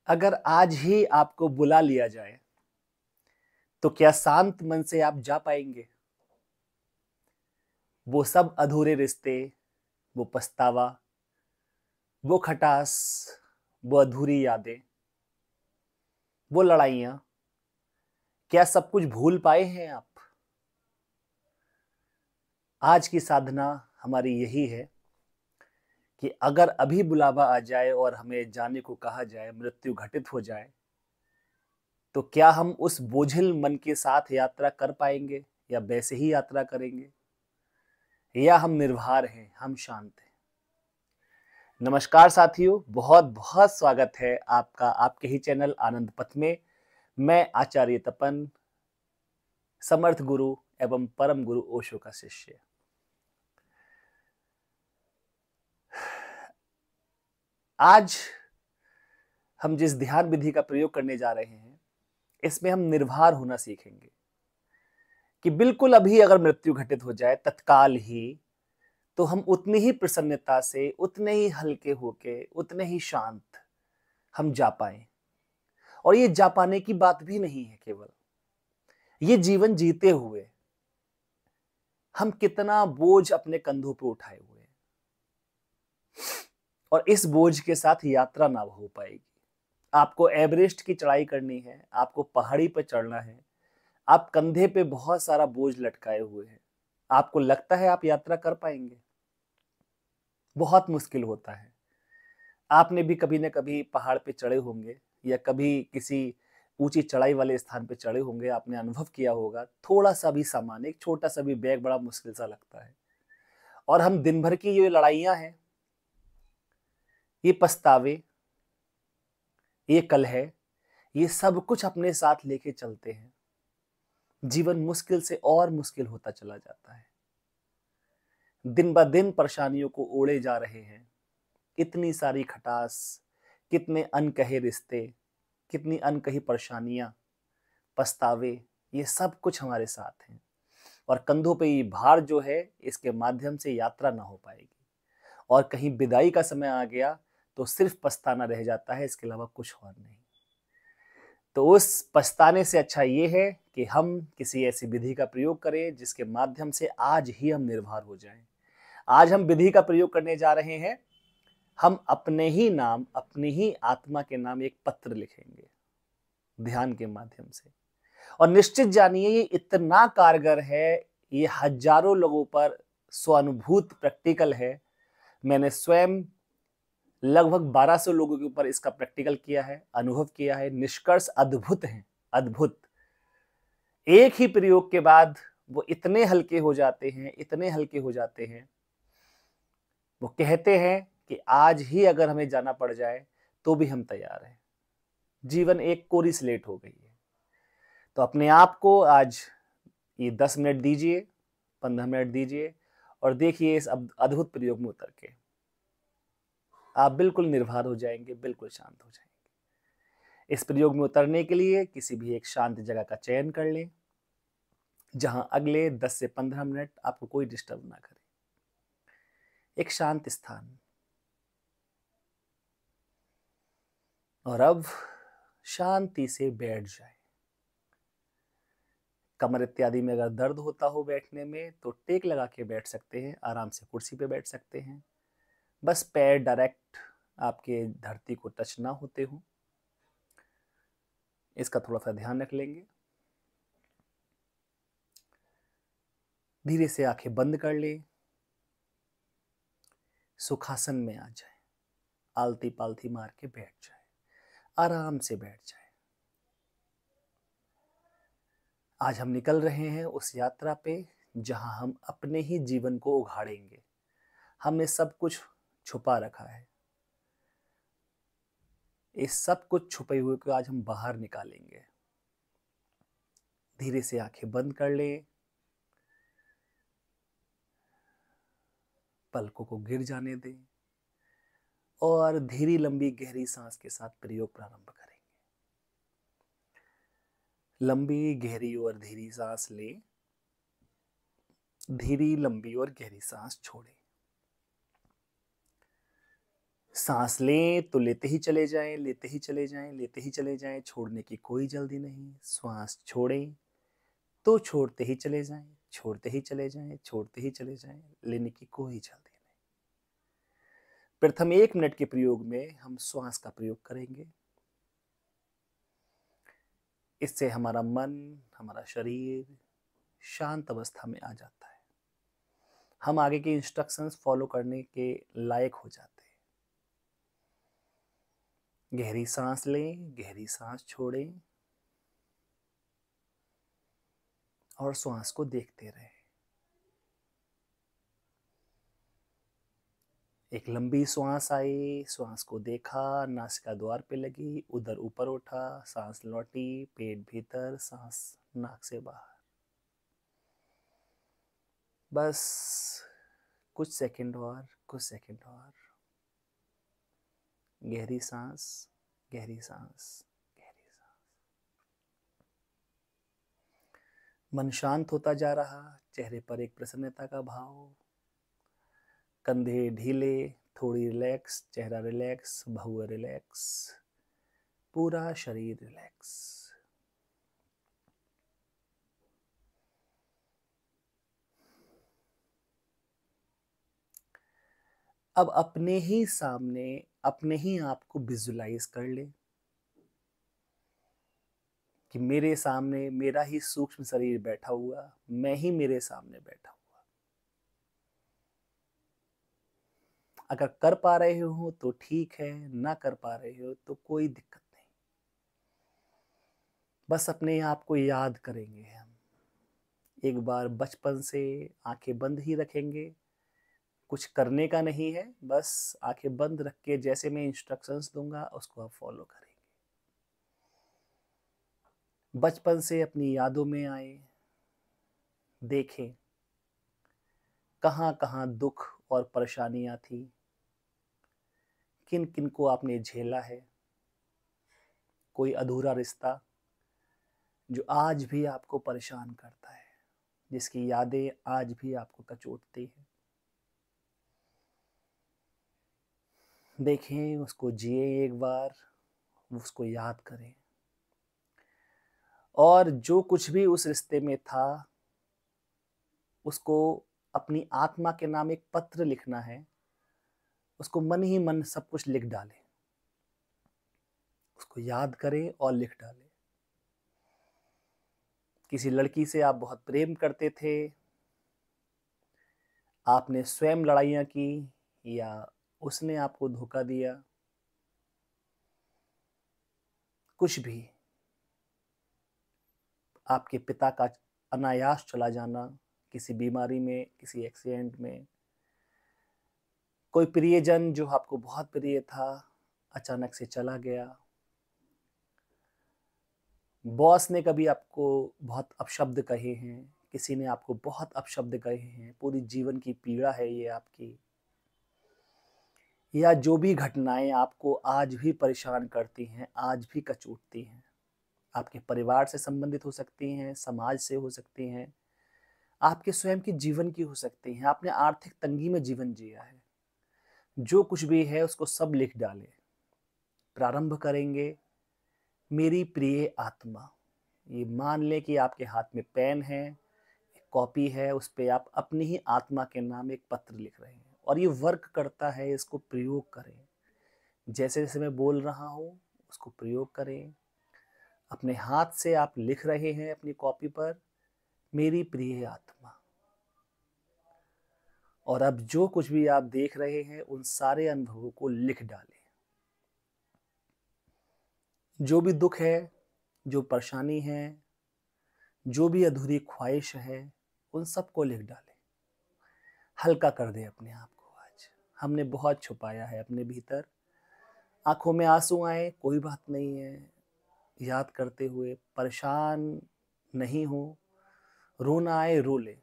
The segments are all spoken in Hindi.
अगर आज ही आपको बुला लिया जाए तो क्या शांत मन से आप जा पाएंगे? वो सब अधूरे रिश्ते, वो पछतावा, वो खटास, वो अधूरी यादें, वो लड़ाइयां, क्या सब कुछ भूल पाए हैं आप? आज की साधना हमारी यही है कि अगर अभी बुलावा आ जाए और हमें जाने को कहा जाए, मृत्यु घटित हो जाए, तो क्या हम उस बोझिल मन के साथ यात्रा कर पाएंगे या वैसे ही यात्रा करेंगे, या हम निर्भर हैं, हम शांत हैं? नमस्कार साथियों, बहुत बहुत स्वागत है आपका आपके ही चैनल आनंद पथ में। मैं आचार्य तपन, समर्थ गुरु एवं परम गुरु ओशो का शिष्य। आज हम जिस ध्यान विधि का प्रयोग करने जा रहे हैं, इसमें हम निर्भर होना सीखेंगे कि बिल्कुल अभी अगर मृत्यु घटित हो जाए तत्काल ही, तो हम उतनी ही प्रसन्नता से, उतने ही हल्के होके, उतने ही शांत हम जा पाए। और ये जा पाने की बात भी नहीं है, केवल ये जीवन जीते हुए हम कितना बोझ अपने कंधों पे उठाए हुए हैं और इस बोझ के साथ यात्रा ना हो पाएगी। आपको एवरेस्ट की चढ़ाई करनी है, आपको पहाड़ी पर चढ़ना है, आप कंधे पे बहुत सारा बोझ लटकाए हुए हैं। आपको लगता है आप यात्रा कर पाएंगे? बहुत मुश्किल होता है। आपने भी कभी ना कभी पहाड़ पे चढ़े होंगे या कभी किसी ऊंची चढ़ाई वाले स्थान पे चढ़े होंगे। आपने अनुभव किया होगा, थोड़ा सा भी सामान, एक छोटा सा भी बैग बड़ा मुश्किल सा लगता है। और हम दिन भर की ये लड़ाइयां हैं, ये पछतावे, ये कलह, ये सब कुछ अपने साथ लेके चलते हैं। जीवन मुश्किल से और मुश्किल होता चला जाता है। दिन ब दिन परेशानियों को ओढ़े जा रहे हैं। इतनी सारी खटास, कितने अनकहे रिश्ते, कितनी अनकही परेशानियां, पछतावे, ये सब कुछ हमारे साथ हैं। और कंधों पे ये भार जो है, इसके माध्यम से यात्रा ना हो पाएगी। और कहीं विदाई का समय आ गया तो सिर्फ पछताना रह जाता है, इसके अलावा कुछ और नहीं। तो उस पछताने से अच्छा ये है कि हम किसी ऐसी विधि का प्रयोग करें जिसके माध्यम से आज ही हम निर्भर हो जाएं। आज हम विधि का प्रयोग करने जा रहे हैं। हम अपने ही नाम, अपनी ही आत्मा के नाम एक पत्र लिखेंगे ध्यान के माध्यम से। और निश्चित जानिए, ये इतना कारगर है, ये हजारों लोगों पर स्वानुभूत प्रैक्टिकल है। मैंने स्वयं लगभग 1200 लोगों के ऊपर इसका प्रैक्टिकल किया है, अनुभव किया है। निष्कर्ष अद्भुत हैं, अद्भुत। एक ही प्रयोग के बाद वो इतने हल्के हो जाते हैं, इतने हल्के हो जाते हैं। वो कहते हैं कि आज ही अगर हमें जाना पड़ जाए तो भी हम तैयार हैं। जीवन एक कोरी स्लेट हो गई है। तो अपने आप को आज ये 10 मिनट दीजिए, 15 मिनट दीजिए और देखिए इस अद्भुत प्रयोग में उतर के आप बिल्कुल निर्भर हो जाएंगे, बिल्कुल शांत हो जाएंगे। इस प्रयोग में उतरने के लिए किसी भी एक शांत जगह का चयन कर लें, जहां अगले 10 से 15 मिनट आपको कोई डिस्टर्ब ना करे। एक शांत स्थान। और अब शांति से बैठ जाए। कमर इत्यादि में अगर दर्द होता हो बैठने में तो टेक लगा के बैठ सकते हैं, आराम से कुर्सी पे बैठ सकते हैं। बस पैर डायरेक्ट आपके धरती को टच ना होते हो, इसका थोड़ा सा ध्यान रख लेंगे। धीरे से आंखें बंद कर ले, सुखासन में आ जाए, आलती पालती मार के बैठ जाए, आराम से बैठ जाए। आज हम निकल रहे हैं उस यात्रा पे जहां हम अपने ही जीवन को उघाड़ेंगे। हमने सब कुछ छुपा रखा है, इस सब कुछ छुपे हुए को आज हम बाहर निकालेंगे। धीरे से आंखें बंद कर ले, पलकों को गिर जाने दें और धीरी लंबी गहरी सांस के साथ प्रयोग प्रारंभ करेंगे। लंबी गहरी और धीरी सांस लें, धीरी लंबी और गहरी सांस छोड़ें। सांस लें तो लेते ही चले जाएं, लेते ही चले जाएं, लेते ही चले जाएं, छोड़ने की कोई जल्दी नहीं। श्वास छोड़ें तो छोड़ते ही चले जाएं, छोड़ते ही चले जाएं, छोड़ते ही चले जाएं, लेने की कोई जल्दी नहीं। प्रथम 1 मिनट के प्रयोग में हम श्वास का प्रयोग करेंगे। इससे हमारा मन, हमारा शरीर शांत अवस्था में आ जाता है। हम आगे के इंस्ट्रक्शंस फॉलो करने के लायक हो जाते हैं। गहरी सांस लें, गहरी सांस छोड़ें और श्वास को देखते रहें। एक लंबी श्वास आई, श्वास को देखा, नासिका द्वार पे लगी, उधर ऊपर उठा, सांस लौटी, पेट भीतर, सांस नाक से बाहर। बस कुछ सेकंड और, कुछ सेकंड और। गहरी सांस, गहरी सांस, गहरी सांस। मन शांत होता जा रहा, चेहरे पर एक प्रसन्नता का भाव, कंधे ढीले, थोड़ी रिलैक्स, चेहरा रिलैक्स, भौं रिलैक्स, पूरा शरीर रिलैक्स। अब अपने ही सामने अपने ही आप को विजुलाइज कर ले कि मेरे सामने मेरा ही सूक्ष्म शरीर बैठा हुआ, मैं ही मेरे सामने बैठा हुआ। अगर कर पा रहे हो तो ठीक है, ना कर पा रहे हो तो कोई दिक्कत नहीं। बस अपने आप को याद करेंगे हम। एक बार बचपन से आंखें बंद ही रखेंगे, कुछ करने का नहीं है, बस आंखें बंद रख के जैसे मैं इंस्ट्रक्शंस दूंगा उसको आप फॉलो करेंगे। बचपन से अपनी यादों में आए, देखें कहाँ कहाँ दुख और परेशानियां थी, किन किन को आपने झेला है। कोई अधूरा रिश्ता जो आज भी आपको परेशान करता है, जिसकी यादें आज भी आपको कचोटती हैं। देखें उसको, जिए एक बार, उसको याद करें। और जो कुछ भी उस रिश्ते में था उसको अपनी आत्मा के नाम एक पत्र लिखना है। उसको मन ही मन सब कुछ लिख डालें, उसको याद करें और लिख डालें। किसी लड़की से आप बहुत प्रेम करते थे, आपने स्वयं लड़ाइयाँ की या उसने आपको धोखा दिया, कुछ भी, आपके पिता का अनायास चला जाना किसी बीमारी में, किसी एक्सीडेंट में, कोई प्रियजन जो आपको बहुत प्रिय था अचानक से चला गया, बॉस ने कभी आपको बहुत अपशब्द कहे हैं, किसी ने आपको बहुत अपशब्द कहे हैं, पूरी जीवन की पीड़ा है ये आपकी, या जो भी घटनाएं आपको आज भी परेशान करती हैं, आज भी कचोटती हैं, आपके परिवार से संबंधित हो सकती हैं, समाज से हो सकती हैं, आपके स्वयं की जीवन की हो सकती हैं। आपने आर्थिक तंगी में जीवन जिया है, जो कुछ भी है उसको सब लिख डालें। प्रारंभ करेंगे, मेरी प्रिय आत्मा। ये मान लें कि आपके हाथ में पेन है, कॉपी है, उस पे आप अपनी ही आत्मा के नाम एक पत्र लिख रहे हैं और ये वर्क करता है, इसको प्रयोग करें। जैसे जैसे मैं बोल रहा हूँ उसको प्रयोग करें। अपने हाथ से आप लिख रहे हैं अपनी कॉपी पर, मेरी प्रिय आत्मा। और अब जो कुछ भी आप देख रहे हैं उन सारे अनुभवों को लिख डालें। जो भी दुख है, जो परेशानी है, जो भी अधूरी ख्वाहिश है, उन सबको लिख डालें। हल्का कर दें अपने आप को। आज हमने बहुत छुपाया है अपने भीतर। आंखों में आंसू आए कोई बात नहीं है, याद करते हुए परेशान नहीं हो, रोना आए रो ले,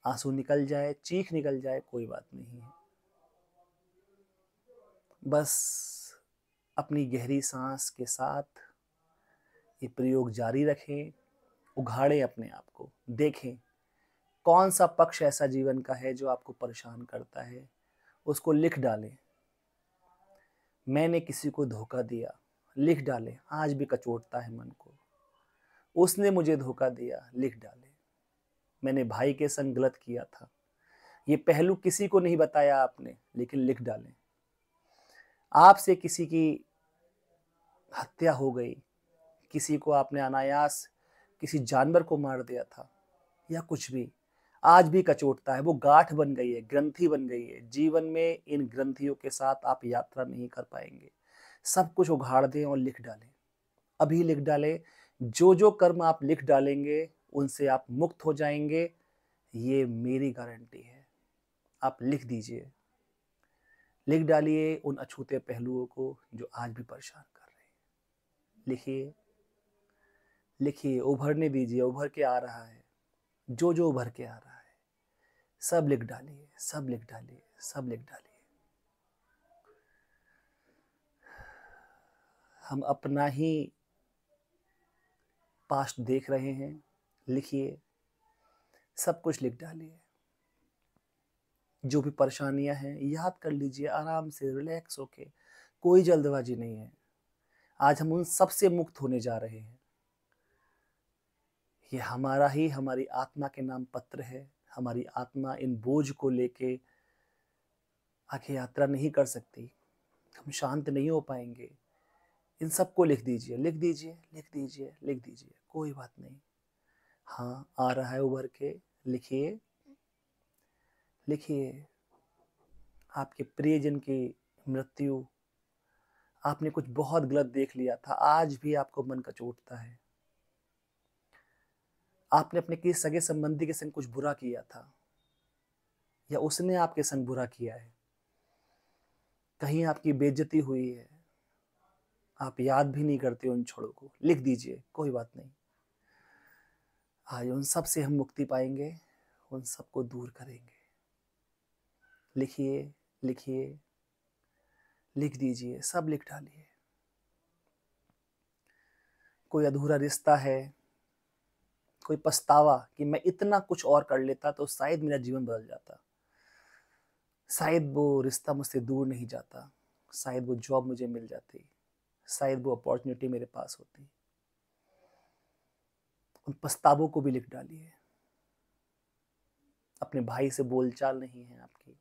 आंसू निकल जाए, चीख निकल जाए, कोई बात नहीं है। बस अपनी गहरी सांस के साथ ये प्रयोग जारी रखें, उघाड़ें अपने आप को, देखें कौन सा पक्ष ऐसा जीवन का है जो आपको परेशान करता है, उसको लिख डालें। मैंने किसी को धोखा दिया, लिख डालें, आज भी कचोटता है मन को। उसने मुझे धोखा दिया, लिख डालें। मैंने भाई के संग गलत किया था, ये पहलू किसी को नहीं बताया आपने, लेकिन लिख डालें। आपसे किसी की हत्या हो गई, किसी को आपने अनायास किसी जानवर को मार दिया था, या कुछ भी, आज भी कचोटता है, वो गांठ बन गई है, ग्रंथि बन गई है। जीवन में इन ग्रंथियों के साथ आप यात्रा नहीं कर पाएंगे। सब कुछ उघाड़ दें और लिख डालें, अभी लिख डालें। जो जो कर्म आप लिख डालेंगे उनसे आप मुक्त हो जाएंगे, ये मेरी गारंटी है। आप लिख दीजिए, लिख डालिए उन अछूते पहलुओं को जो आज भी परेशान कर रहे हैं। लिखिए, लिखिए, उभरने दीजिए, उभर के आ रहा है। जो जो उभर के आ रहा है सब लिख डालिए, सब लिख डालिए, सब लिख डालिए। हम अपना ही पास्ट देख रहे हैं, लिखिए, सब कुछ लिख डालिए। जो भी परेशानियां हैं याद कर लीजिए, आराम से रिलैक्स होके, कोई जल्दबाजी नहीं है। आज हम उन सब से मुक्त होने जा रहे हैं। ये हमारा ही, हमारी आत्मा के नाम पत्र है। हमारी आत्मा इन बोझ को लेके आगे यात्रा नहीं कर सकती, हम शांत नहीं हो पाएंगे। इन सबको लिख दीजिए, लिख दीजिए, लिख दीजिए, लिख दीजिए, कोई बात नहीं। हाँ, आ रहा है उभर के, लिखिए, लिखिए। आपके प्रियजन की मृत्यु, आपने कुछ बहुत गलत देख लिया था, आज भी आपको मन कचोटता है। आपने अपने किसी सगे संबंधी के संग कुछ बुरा किया था, या उसने आपके संग बुरा किया है, कहीं आपकी बेइज्जती हुई है, आप याद भी नहीं करते उन क्षणों को, लिख दीजिए, कोई बात नहीं। आज उन सब से हम मुक्ति पाएंगे, उन सबको दूर करेंगे। लिखिए, लिखिए, लिख दीजिए, सब लिख डालिए। कोई अधूरा रिश्ता है, कोई पछतावा कि मैं इतना कुछ और कर लेता तो शायद मेरा जीवन बदल जाता, शायद वो रिश्ता मुझसे दूर नहीं जाता, शायद वो जॉब मुझे मिल जाती, शायद वो अपॉर्चुनिटी मेरे पास होती। उन पछतावों को भी लिख डालिए। अपने भाई से बोलचाल नहीं है आपकी,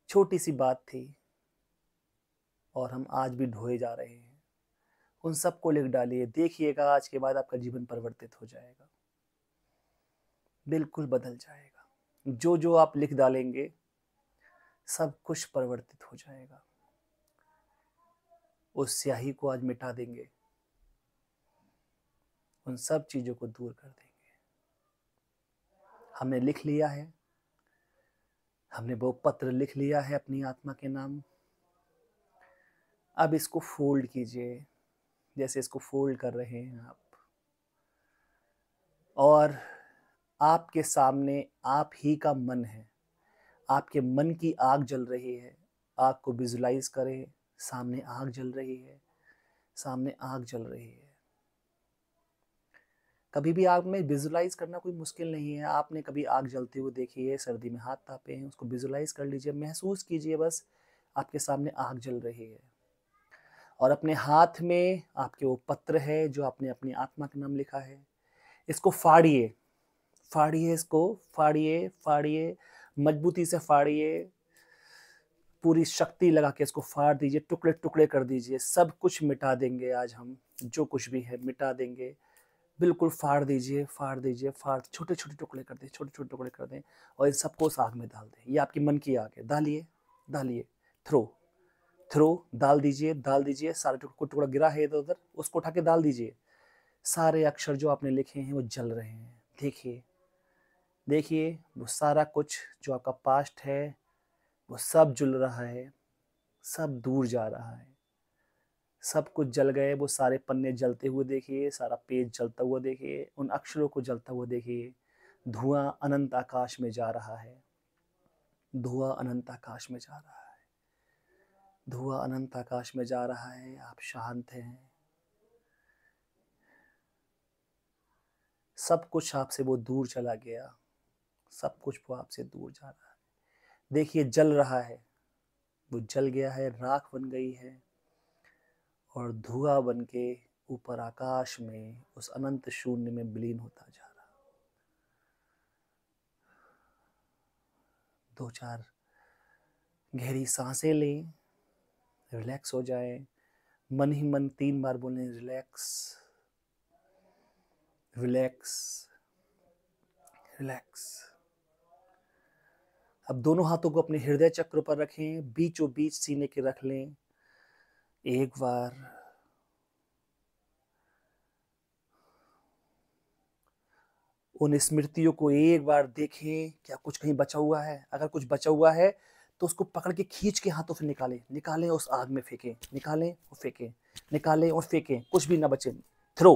छोटी सी बात थी और हम आज भी ढोए जा रहे हैं। उन सबको लिख डालिए। देखिएगा आज के बाद आपका जीवन परिवर्तित हो जाएगा, बिल्कुल बदल जाएगा। जो जो आप लिख डालेंगे सब कुछ परिवर्तित हो जाएगा। उस स्याही को आज मिटा देंगे, उन सब चीजों को दूर कर देंगे। हमने लिख लिया है, हमने वो पत्र लिख लिया है अपनी आत्मा के नाम। अब इसको फोल्ड कीजिए, जैसे इसको फोल्ड कर रहे हैं आप, और आपके सामने आप ही का मन है, आपके मन की आग जल रही है। आग को विजुलाइज करें, सामने आग जल रही है, सामने आग जल रही है। कभी भी आग में विजुलाइज करना कोई मुश्किल नहीं है। आपने कभी आग जलते हुए देखी है, सर्दी में हाथ तापे हैं, उसको विजुलाइज कर लीजिए, महसूस कीजिए, बस आपके सामने आग जल रही है। और अपने हाथ में आपके वो पत्र है जो आपने अपनी आत्मा का नाम लिखा है। इसको फाड़िए, फाड़िए, इसको फाड़िए, फाड़िए, मजबूती से फाड़िए, पूरी शक्ति लगा के इसको फाड़ दीजिए, टुकड़े टुकड़े कर दीजिए। सब कुछ मिटा देंगे आज हम, जो कुछ भी है मिटा देंगे। बिल्कुल फाड़ दीजिए, फाड़ दीजिए, फाड़, छोटे छोटे टुकड़े कर दें, छोटे छोटे टुकड़े कर दें, और इन सबको उस आग में डाल दें। ये आपकी मन की आग है, डालिए, डालिए, थ्रो, थ्रो, डाल दीजिए, डाल दीजिए। सारे टुकड़ा गिरा है इधर उधर, उसको उठा के डाल दीजिए। सारे अक्षर जो आपने लिखे हैं वो जल रहे हैं। देखिए, देखिए, वो सारा कुछ जो आपका पास्ट है वो सब जल रहा है, सब दूर जा रहा है। सब कुछ जल गए, वो सारे पन्ने जलते हुए देखिए, सारा पेज जलता हुआ देखिए, उन अक्षरों को जलता हुआ देखिए। धुआं अनंत आकाश में जा रहा है, धुआं अनंत आकाश में जा रहा है, धुआं अनंत आकाश में जा रहा है। आप शांत हैं, सब कुछ आपसे वो दूर चला गया, सब कुछ वो आपसे दूर जा रहा है। देखिए जल रहा है, वो जल गया है, राख बन गई है और धुआं बन के ऊपर आकाश में उस अनंत शून्य में विलीन होता जा रहा। 2-4 गहरी सांसें लें, रिलैक्स हो जाए। मन ही मन 3 बार बोलें, रिलैक्स रिलैक्स रिलैक्स। अब दोनों हाथों को अपने हृदय चक्र पर रखें, बीचों बीच सीने के रख लें। एक बार, उन स्मृतियों को एक बार देखें, क्या कुछ कहीं बचा हुआ है? अगर कुछ बचा हुआ है तो उसको पकड़ के खींच के हाथों से निकालें, निकालें उस आग में फेंकें, निकालें और फेंकें, निकालें और फेंकें, कुछ भी ना बचे। थ्रो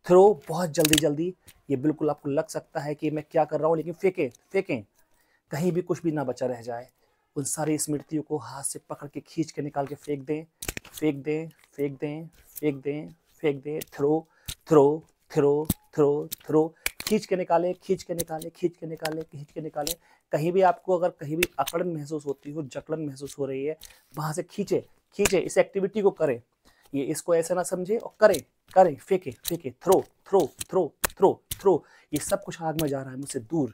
थ्रो, बहुत जल्दी जल्दी। ये बिल्कुल आपको लग सकता है कि मैं क्या कर रहा हूँ, लेकिन फेंकें फेंकें, कहीं भी कुछ भी ना बचा रह जाए। उन सारी स्मृतियों को हाथ से पकड़ के खींच के निकाल के फेंक दें, फेंक दें, फेंक दें, फेंक दें, फेंक दें। Throw throw throw throw throw, खींच के निकालें, खींच के निकालें, खींच के निकालें, खींच के निकालें। कहीं भी आपको अगर कहीं भी अकड़न महसूस होती हो, जकड़न महसूस हो रही है, वहां से खींचे खींचे, इस एक्टिविटी को करें। ये इसको ऐसे ना समझे और करें करें, फेंके फेंके, throw throw throw throw throw. ये सब कुछ आग में जा रहा है मुझसे दूर।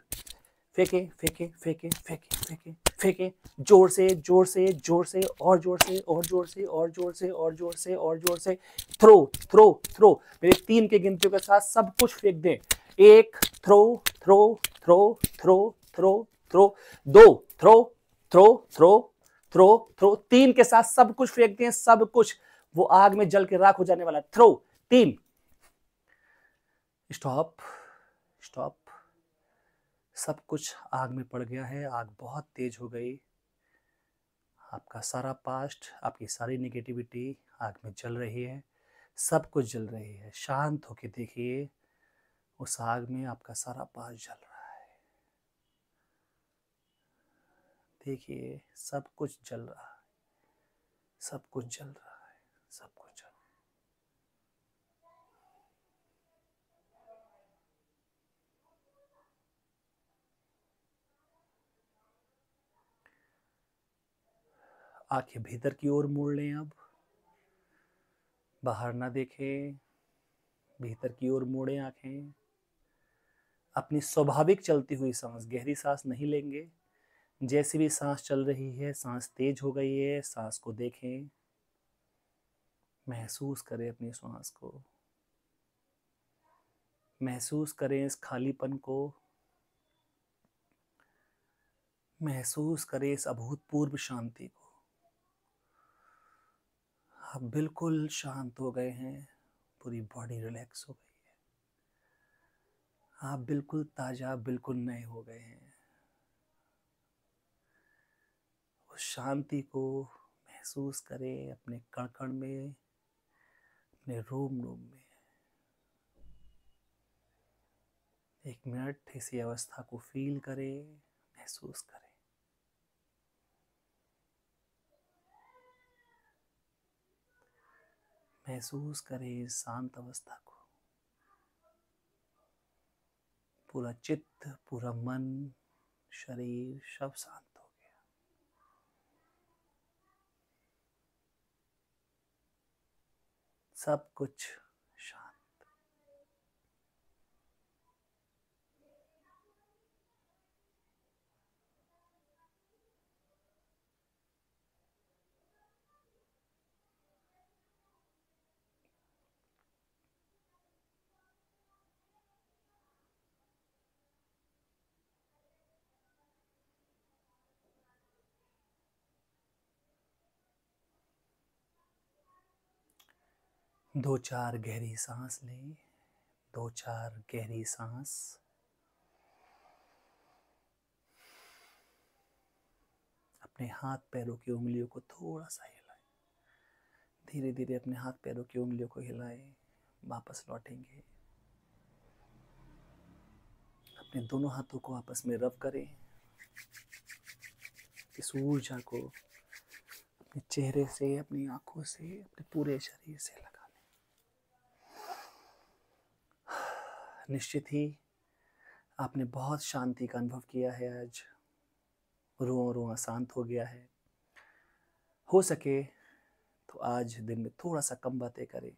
फेंके फेंके फेंके फेंके फेंके फेंके, जोर से जोर से जोर से, और जोर से और जोर से और जोर से और जोर से और जोर से। थ्रो थ्रो थ्रो, मेरे 3 के गिनतियों के साथ सब कुछ फेंक दें। 1 throw throw throw throw throw throw, 2 throw throw throw throw throw, 3 के साथ सब कुछ फेंक दें, सब कुछ। वो आग में जल के राख हो जाने वाला। थ्रो 3। Stop stop. सब कुछ आग में पड़ गया है, आग बहुत तेज हो गई। आपका सारा पास्ट, आपकी सारी नेगेटिविटी आग में जल रही है, सब कुछ जल रही है। शांत होके देखिए, उस आग में आपका सारा पास्ट जल रहा है। देखिए सब कुछ जल रहा है, सब कुछ जल रहा है, सब कुछ जल रहा है। आंखें भीतर की ओर मोड़ लें। अब बाहर ना देखें, भीतर की ओर मोड़ें आंखें। अपनी स्वाभाविक चलती हुई सांस, गहरी सांस नहीं लेंगे। जैसी भी सांस चल रही है, सांस तेज हो गई है, सांस को देखें, महसूस करें अपनी सांस को, महसूस करें इस खालीपन को, महसूस करें इस अभूतपूर्व शांति को। आप बिल्कुल शांत हो गए हैं, पूरी बॉडी रिलैक्स हो गई है, आप बिल्कुल ताजा, बिल्कुल नए हो गए हैं। उस शांति को महसूस करें अपने कण कण में, अपने रोम रोम में। 1 मिनट इसी अवस्था को फील करें, महसूस करें। महसूस करें इस शांत अवस्था को। पूरा चित्त, पूरा मन, शरीर सब शांत हो गया। सब कुछ शांत। दो चार गहरी सांस लें, 2-4 गहरी सांस। अपने हाथ पैरों की उंगलियों को थोड़ा सा हिलाएं, धीरे धीरे अपने हाथ पैरों की उंगलियों को हिलाएं। वापस लौटेंगे, अपने दोनों हाथों को आपस में रब करें। इस ऊर्जा को अपने चेहरे से, अपनी आंखों से, अपने पूरे शरीर से लगा लें। निश्चित ही आपने बहुत शांति का अनुभव किया है आज। रोआ रोआ शांत हो गया है। हो सके तो आज दिन में थोड़ा सा कम बातें करें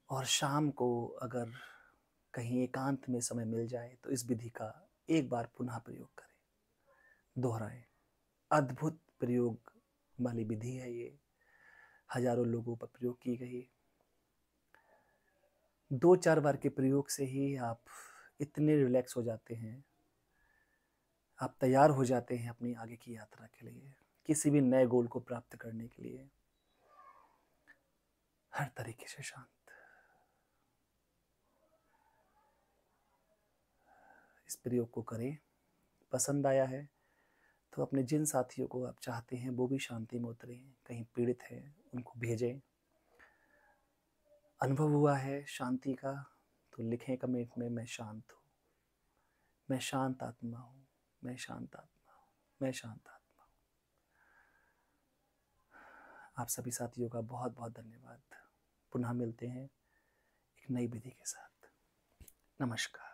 और शाम को अगर कहीं एकांत में समय मिल जाए तो इस विधि का एक बार पुनः प्रयोग करें, दोहराएं। अद्भुत प्रयोग वाली विधि है ये, हजारों लोगों पर प्रयोग की गई। 2-4 बार के प्रयोग से ही आप इतने रिलैक्स हो जाते हैं, आप तैयार हो जाते हैं अपनी आगे की यात्रा के लिए, किसी भी नए गोल को प्राप्त करने के लिए, हर तरीके से शांत। इस प्रयोग को करें। पसंद आया है तो अपने जिन साथियों को आप चाहते हैं वो भी शांति में उतरें, कहीं पीड़ित हैं उनको भेजें। अनुभव हुआ है शांति का तो लिखें कमेंट में, मैं शांत हूँ, मैं शांत आत्मा हूँ, मैं शांत आत्मा हूँ, मैं शांत आत्मा हूँ। आप सभी साथियों का बहुत बहुत धन्यवाद। पुनः मिलते हैं एक नई विधि के साथ। नमस्कार।